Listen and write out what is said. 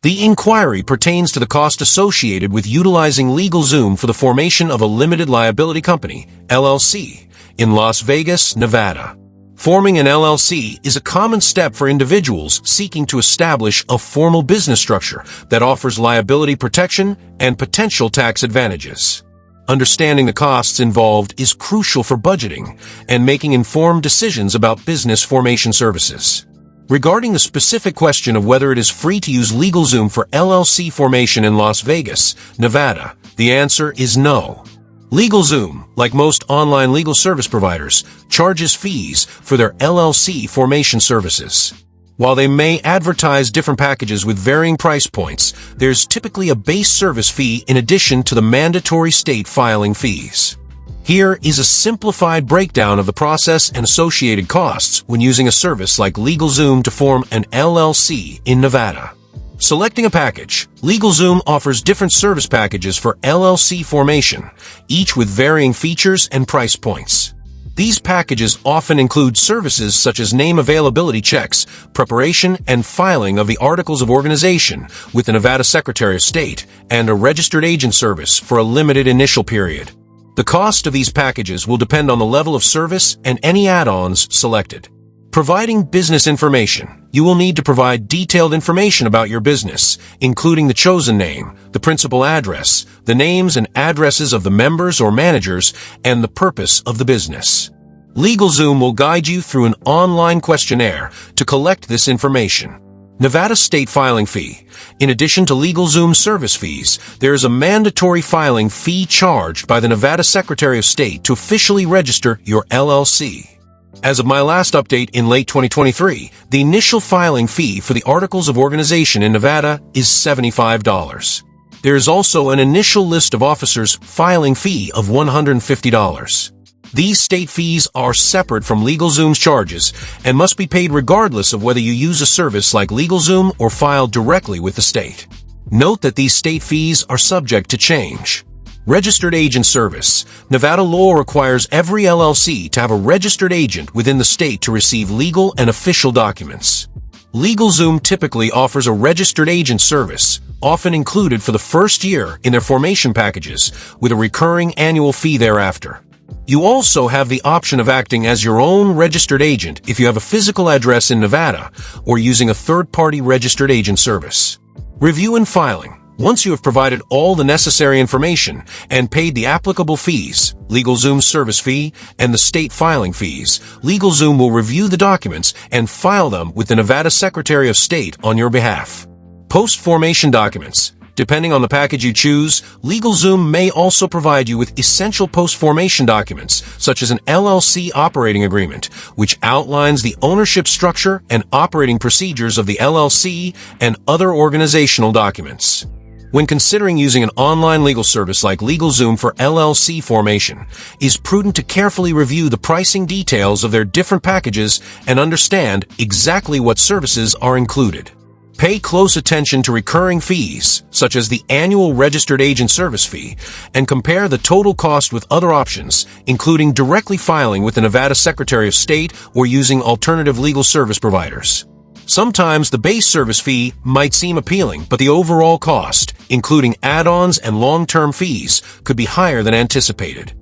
The inquiry pertains to the cost associated with utilizing LegalZoom for the formation of a limited liability company, LLC, in Las Vegas, Nevada. Forming an LLC is a common step for individuals seeking to establish a formal business structure that offers liability protection and potential tax advantages. Understanding the costs involved is crucial for budgeting and making informed decisions about business formation services. Regarding the specific question of whether it is free to use LegalZoom for LLC formation in Las Vegas, Nevada, the answer is no. LegalZoom, like most online legal service providers, charges fees for their LLC formation services. While they may advertise different packages with varying price points, there's typically a base service fee in addition to the mandatory state filing fees. Here is a simplified breakdown of the process and associated costs when using a service like LegalZoom to form an LLC in Nevada. Selecting a package, LegalZoom offers different service packages for LLC formation, each with varying features and price points. These packages often include services such as name availability checks, preparation and filing of the Articles of Organization with the Nevada Secretary of State, and a registered agent service for a limited initial period. The cost of these packages will depend on the level of service and any add-ons selected. Providing business information. You will need to provide detailed information about your business, including the chosen name, the principal address, the names and addresses of the members or managers, and the purpose of the business. LegalZoom will guide you through an online questionnaire to collect this information. Nevada state filing fee. In addition to LegalZoom service fees, there is a mandatory filing fee charged by the Nevada Secretary of State to officially register your LLC. As of my last update in late 2023, the initial filing fee for the Articles of Organization in Nevada is $75. There is also an initial list of officers filing fee of $150. These state fees are separate from LegalZoom's charges and must be paid regardless of whether you use a service like LegalZoom or file directly with the state. Note that these state fees are subject to change. Registered agent service. Nevada law requires every LLC to have a registered agent within the state to receive legal and official documents. LegalZoom typically offers a registered agent service, often included for the first year in their formation packages, with a recurring annual fee thereafter. You also have the option of acting as your own registered agent if you have a physical address in Nevada or using a third-party registered agent service. Review and filing. Once you have provided all the necessary information and paid the applicable fees, LegalZoom's service fee and the state filing fees, LegalZoom will review the documents and file them with the Nevada Secretary of State on your behalf. Post-formation documents. Depending on the package you choose, LegalZoom may also provide you with essential post-formation documents, such as an LLC operating agreement, which outlines the ownership structure and operating procedures of the LLC, and other organizational documents. When considering using an online legal service like LegalZoom for LLC formation, it is prudent to carefully review the pricing details of their different packages and understand exactly what services are included. Pay close attention to recurring fees, such as the annual registered agent service fee, and compare the total cost with other options, including directly filing with the Nevada Secretary of State or using alternative legal service providers. Sometimes the base service fee might seem appealing, but the overall cost, including add-ons and long-term fees, could be higher than anticipated.